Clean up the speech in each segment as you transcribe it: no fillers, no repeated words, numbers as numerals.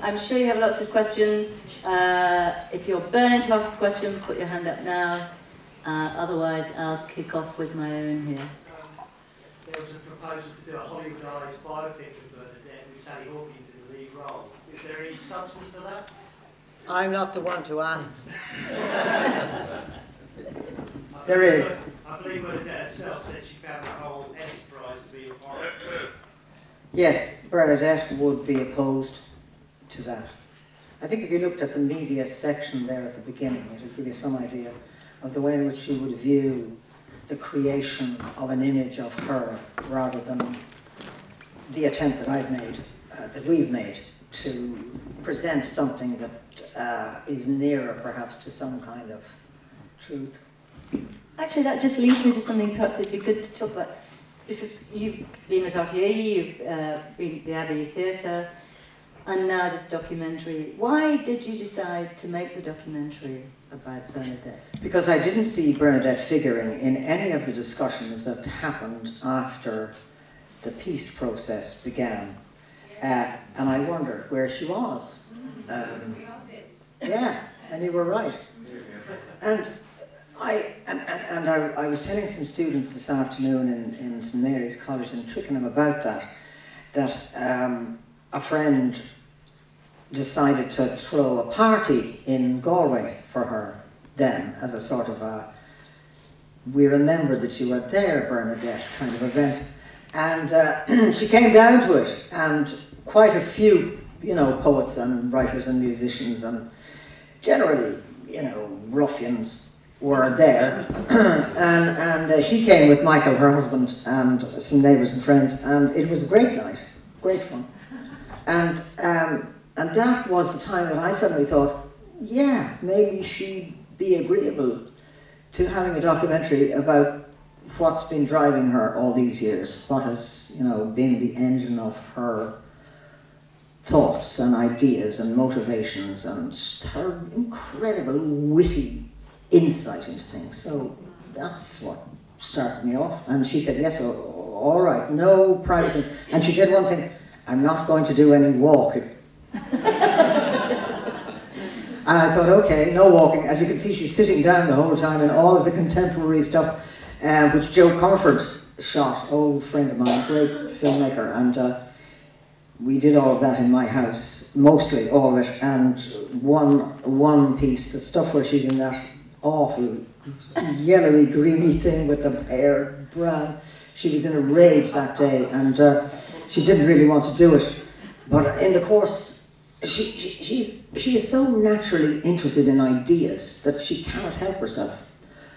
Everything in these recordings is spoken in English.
I'm sure you have lots of questions. If you're burning to ask a question, put your hand up now. Otherwise, I'll kick off with my own here. There was a proposal to do a Hollywoodised biopic of Bernadette with Sally Hawkins in the lead role. Is there any substance to that? I'm not the one to ask. There is. I believe Bernadette herself said she found the whole enterprise to be horrible. Yes, Bernadette would be opposed to that. I think if you looked at the media section there at the beginning, it would give you some idea of the way in which she would view the creation of an image of her rather than the attempt that I've made, that we've made, to present something that is nearer perhaps to some kind of truth. Actually, that just leads me to something perhaps it'd be good to talk about. Because you've been at RTE, you've been at the Abbey Theatre, and now this documentary. Why did you decide to make the documentary about Bernadette? Because I didn't see Bernadette figuring in any of the discussions that happened after the peace process began. And I wondered where she was. Yeah, and you were right. And I was telling some students this afternoon in St Mary's College in Twickenham about that a friend decided to throw a party in Galway for her then as a sort of a we remember that you were there, Bernadette, kind of event. And she came down to it, and quite a few, you know, poets and writers and musicians and generally, you know, ruffians were there. and she came with Michael, her husband, and some neighbours and friends, and it was a great night, great fun. And that was the time that I suddenly thought, yeah, maybe she'd be agreeable to having a documentary about what's been driving her all these years, what has, you know, been the engine of her thoughts and ideas and motivations and her incredible witty insight into things. So that's what started me off. And she said, yes, all right, no private things. And she said one thing, I'm not going to do any walking. And I thought, okay, no walking. As you can see, she's sitting down the whole time, and all of the contemporary stuff, which Joe Comfort shot, old friend of mine, great filmmaker, and we did all of that in my house, mostly all of it, and one piece, the stuff where she's in that awful yellowy, greeny thing with the hair brown. She was in a rage that day, and she didn't really want to do it. But in the course, she is so naturally interested in ideas that she cannot help herself.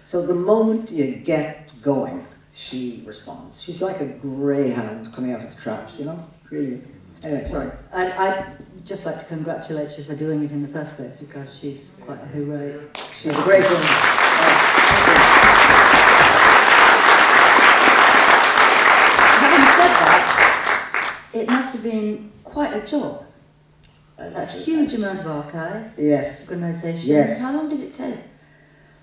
So the moment you get going, she responds. She's like a greyhound coming out of the traps, you know? Really is. Anyway, sorry. I'd just like to congratulate you for doing it in the first place, because she's quite heroic. She's a great woman. Having said that, it must have been quite a job. A huge amount of archive, yes, organisation. Yes. How long did it take?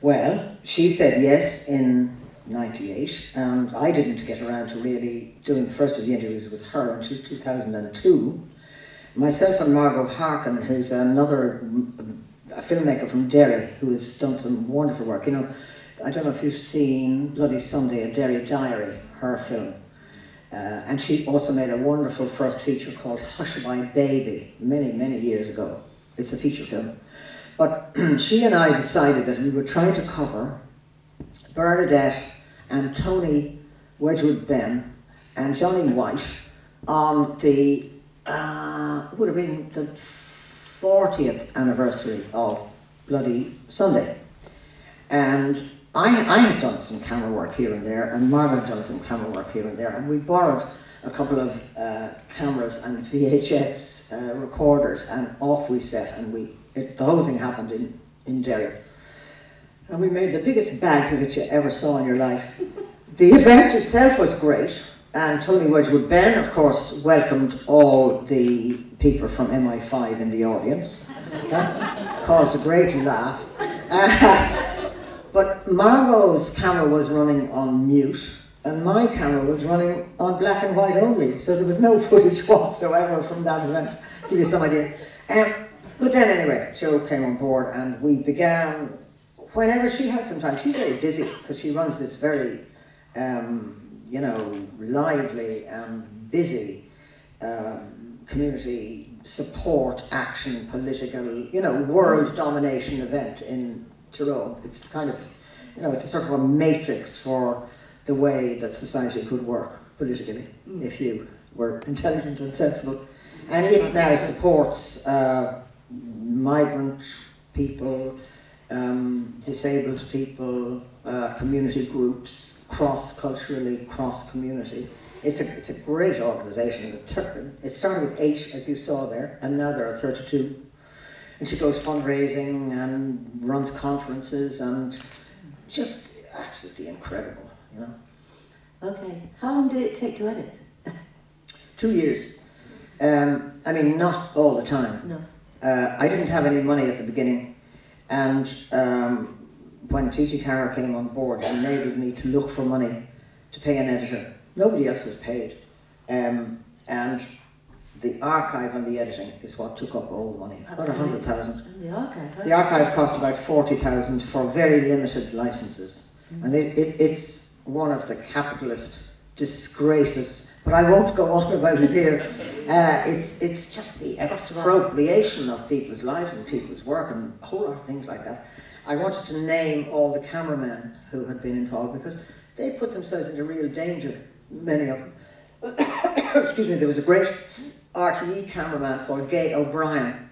Well, she said yes in '98, and I didn't get around to really doing the first of the interviews with her until 2002. Myself and Margot Harkin, who's a filmmaker from Derry, who has done some wonderful work. You know, I don't know if you've seen Bloody Sunday, A Derry Diary, her film. And she also made a wonderful first feature called Hush-A-Bye Baby, many, many years ago. It's a feature film. But she and I decided that we would try to cover Bernadette and Tony Wedgwood Ben and Johnny White on the, would have been the 40th anniversary of Bloody Sunday. And I had done some camera work here and there, and Margaret had done some camera work here and there, and we borrowed a couple of cameras and VHS recorders, and off we set, and the whole thing happened in Derry. And we made the biggest bags that you ever saw in your life. The event itself was great, and Tony Wedgwood Ben, of course, welcomed all the people from MI5 in the audience. That caused a great laugh. But Margot's camera was running on mute, and my camera was running on black and white only, so there was no footage whatsoever from that event, to give you some idea. But then anyway, Joe came on board and we began, whenever she had some time, she's very busy because she runs this very, you know, lively and busy community support, action, political, you know, world domination event in Tyrone. It's kind of, you know, it's a sort of a matrix for the way that society could work politically if you were intelligent and sensible. And it now supports migrant people, disabled people, community groups, cross-culturally, cross-community. It's a great organisation. It started with 8, as you saw there, and now there are 32. And she goes fundraising and runs conferences and just absolutely incredible, you know. Okay, how long did it take to edit? 2 years. I mean, not all the time. No. I didn't have any money at the beginning, and when T.G. Carr came on board, he enabled me to look for money to pay an editor. Nobody else was paid. And the archive and the editing is what took up all the money, about 100,000. The archive? Huh? The archive cost about 40,000 for very limited licenses. And it's one of the capitalist disgraces, but I won't go on about it here. It's just the expropriation of people's lives and people's work and a whole lot of things like that. I wanted to name all the cameramen who had been involved because they put themselves into real danger, many of them. Excuse me, there was a great RTE cameraman called Gay O'Brien,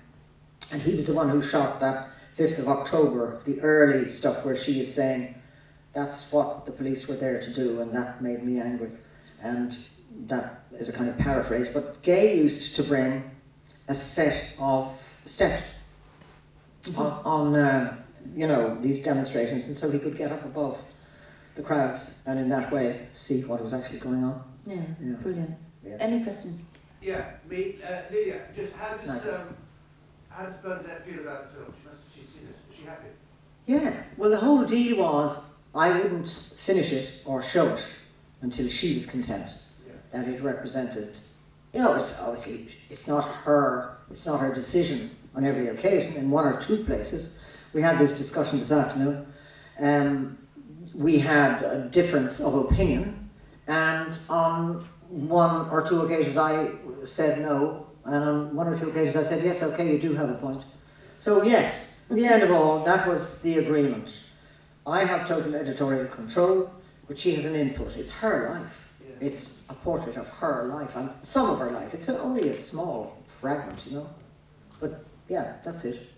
and he was the one who shot that 5th of October, the early stuff where she is saying, that's what the police were there to do, and that made me angry. And that is a kind of paraphrase, but Gay used to bring a set of steps on you know, these demonstrations, and so he could get up above the crowds and in that way see what was actually going on. Yeah, brilliant. Yeah. Any questions? Yeah, Lelia, just how does Bernadette feel about the film? She's seen it. Is she happy? Yeah, well the whole deal was I wouldn't finish it or show it until she was content that it represented, you know, it's obviously it's not her decision on every occasion. In 1 or 2 places, we had this discussion this afternoon. We had a difference of opinion, and on 1 or 2 occasions I said no, and on 1 or 2 occasions I said yes, okay, you do have a point. So yes, at the end of all, that was the agreement. I have total editorial control, but she has an input. It's her life. Yeah. It's a portrait of her life and some of her life. It's only a small fragment, you know. But yeah, that's it.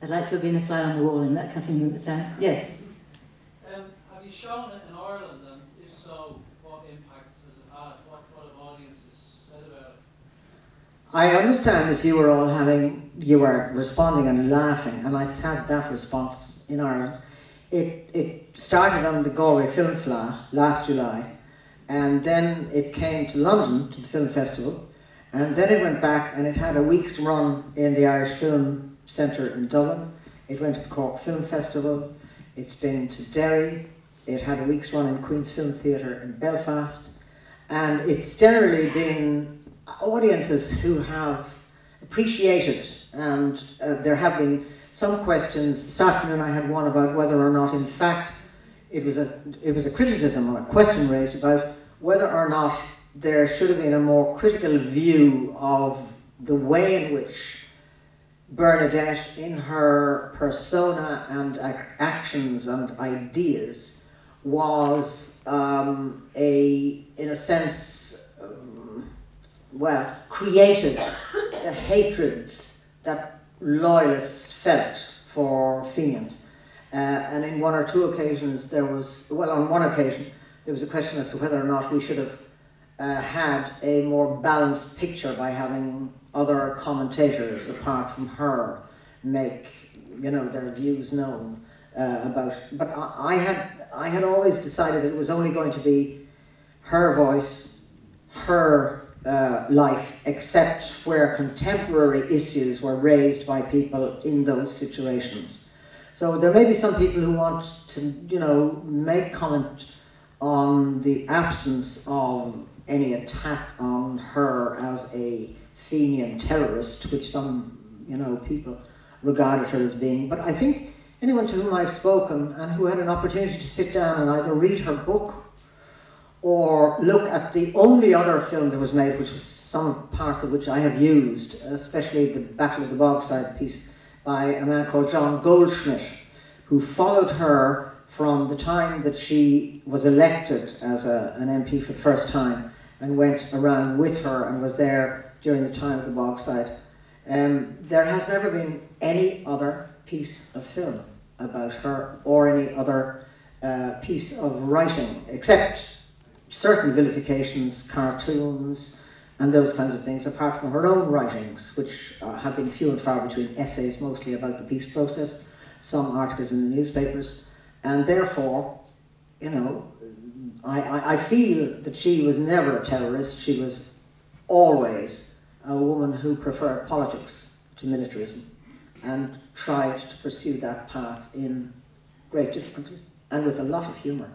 I'd like to have been a fly on the wall in that cutting room, it sounds. Yes? Have you shown it in Ireland, and if so, what impact has it had? What have audiences said about it? I understand that you were responding and laughing, and I had that response in Ireland. It started on the Galway Film Fleadh last July, and then it came to London to the film festival, and then it went back and it had a week's run in the Irish Film Centre in Dublin. It went to the Cork Film Festival. It's been to Derry. It had a week's run in Queen's Film Theatre in Belfast, and it's generally been audiences who have appreciated it, and there have been some questions. This afternoon I had one about whether or not in fact it was a criticism or a question raised about whether or not there should have been a more critical view of the way in which Bernadette, in her persona and actions and ideas, was in a sense, well, created the hatreds that loyalists felt for Fenians. And in 1 or 2 occasions there was, well, on 1 occasion there was a question as to whether or not we should have had a more balanced picture by having other commentators apart from her make, you know, their views known about. But I had always decided it was only going to be her voice, her life, except where contemporary issues were raised by people in those situations. So there may be some people who want to, you know, make comment on the absence of any attack on her as a Fenian terrorist, which some, people regarded her as being. But I think anyone to whom I've spoken and who had an opportunity to sit down and either read her book or look at the only other film that was made, which was some parts of which I have used, especially the Battle of the Bogside piece by a man called John Goldschmidt, who followed her from the time that she was elected as an MP for the first time and went around with her and was there during the time of the Bogside. There has never been any other piece of film about her or any other piece of writing, except certain vilifications, cartoons, and those kinds of things, apart from her own writings, which have been few and far between, essays mostly about the peace process, some articles in the newspapers, and therefore, I feel that she was never a terrorist. She was always a woman who preferred politics to militarism and tried to pursue that path in great difficulty and with a lot of humour.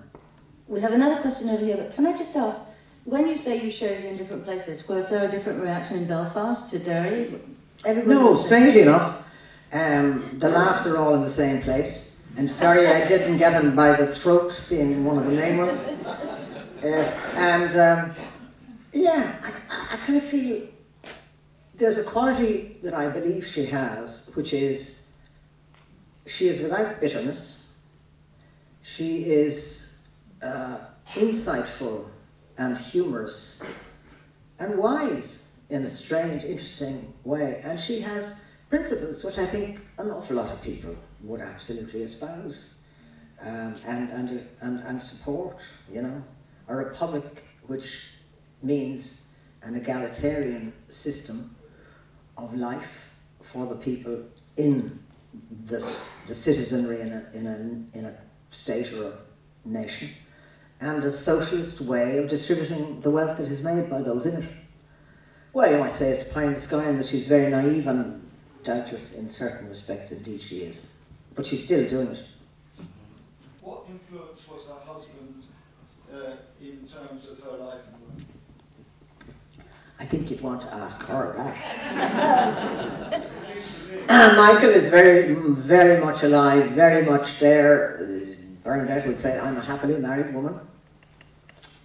We have another question over here, but can I just ask, when you say you showed it in different places, was there a different reaction in Belfast to Derry? No, strangely enough, the laughs are all in the same place. I'm sorry I didn't get him by the throat, being one of the main ones. Yeah, I kind of feel there's a quality that I believe she has, which is she is without bitterness. She is insightful and humorous and wise in a strange, interesting way. And she has principles which I think an awful lot of people would absolutely espouse and support, A republic which means an egalitarian system of life for the people in the citizenry in a state or a nation, and a socialist way of distributing the wealth that is made by those in it. Well, you might say it's pie in the sky and that she's very naive, and doubtless in certain respects indeed she is. But she's still doing it. What influence was her husband in terms of her life and work? I think you'd want to ask her that. Michael is very, very much alive, very much there. Bernadette would say, I'm a happily married woman.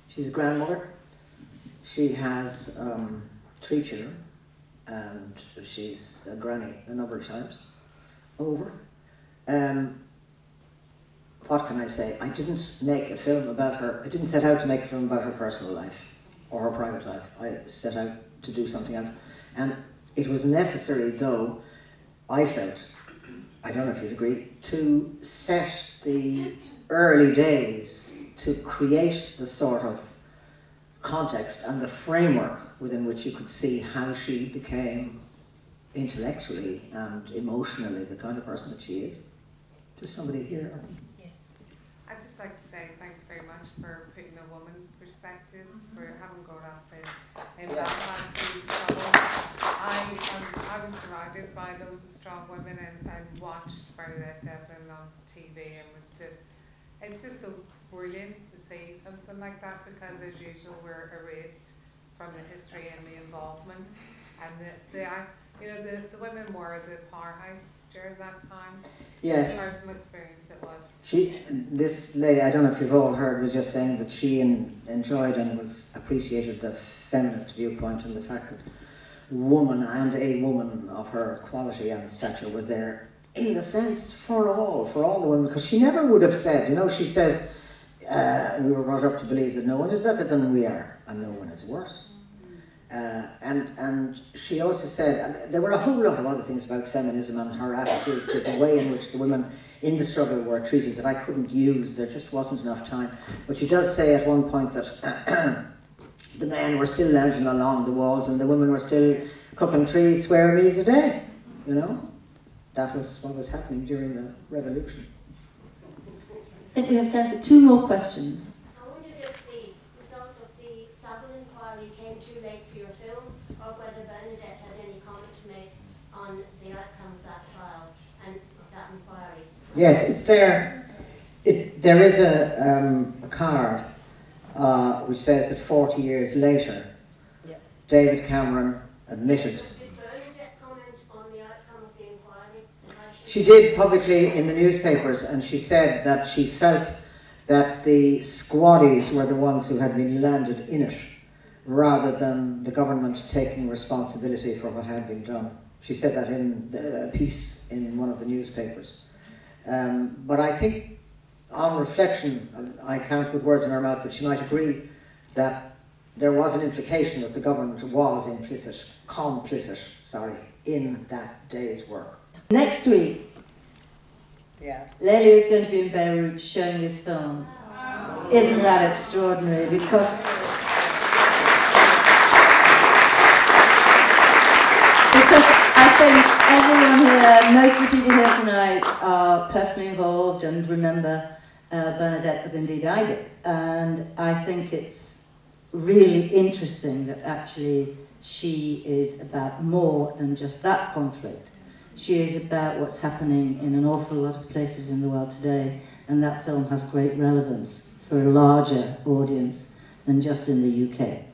She's a grandmother. She has 3 children, and she's a granny a number of times over. What can I say? I didn't make a film about her. I didn't set out to make a film about her personal life or her private life. I set out to do something else. And it was necessary, though, I felt, I don't know if you'd agree, to set the early days, to create the sort of context and the framework within which you could see how she became intellectually and emotionally the kind of person that she is. Just somebody here, I think. Yes. I'd just like to say thanks very much for putting a woman's perspective, for having grown up in Belfast. I was surrounded by loads of strong women and watched Bernadette Devlin on TV, and it's just so brilliant to see something like that, because as usual we're erased from the history and the involvement, and the women were the powerhouse during that time. Yes. Personal experience it was. This lady, I don't know if you've all heard, was just saying that she enjoyed and appreciated the feminist viewpoint and the fact that a woman of her quality and stature was there in the sense for all the women, because she never would have said, she says, we were brought up to believe that no one is better than we are and no one is worse. And she also said, and there were a whole lot of other things about feminism and her attitude to the way in which the women in the struggle were treated that I couldn't use. There just wasn't enough time. But she does say at one point that the men were still lounging along the walls and the women were still cooking 3 square meals a day. That was what was happening during the revolution. I think we have time for 2 more questions. I wondered if the result of the Savile inquiry came too late for your film, or whether Bernadette had any comment to make on the outcome of that trial and of that inquiry. Yes, there is a card which says that 40 years later, David Cameron admitted. Did Bernadette comment on the outcome of the inquiry? She did publicly in the newspapers, and she said that she felt that the squaddies were the ones who had been landed in it, rather than the government taking responsibility for what had been done. She said that in a piece in one of the newspapers. But I think, on reflection, I can't put words in her mouth, but she might agree that there was an implication that the government was complicit, in that day's work. Next week, Lelia is going to be in Beirut showing this film. Isn't that extraordinary? Because I think everyone here, most of the people here tonight are personally involved and remember Bernadette as indeed I did. And I think it's really interesting that actually she is about more than just that conflict. She is about what's happening in an awful lot of places in the world today, and that film has great relevance for a larger audience than just in the UK.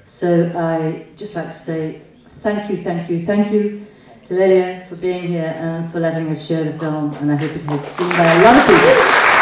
So I just like to say thank you to Lelia for being here and for letting us share the film, and I hope it has been seen by a lot of people.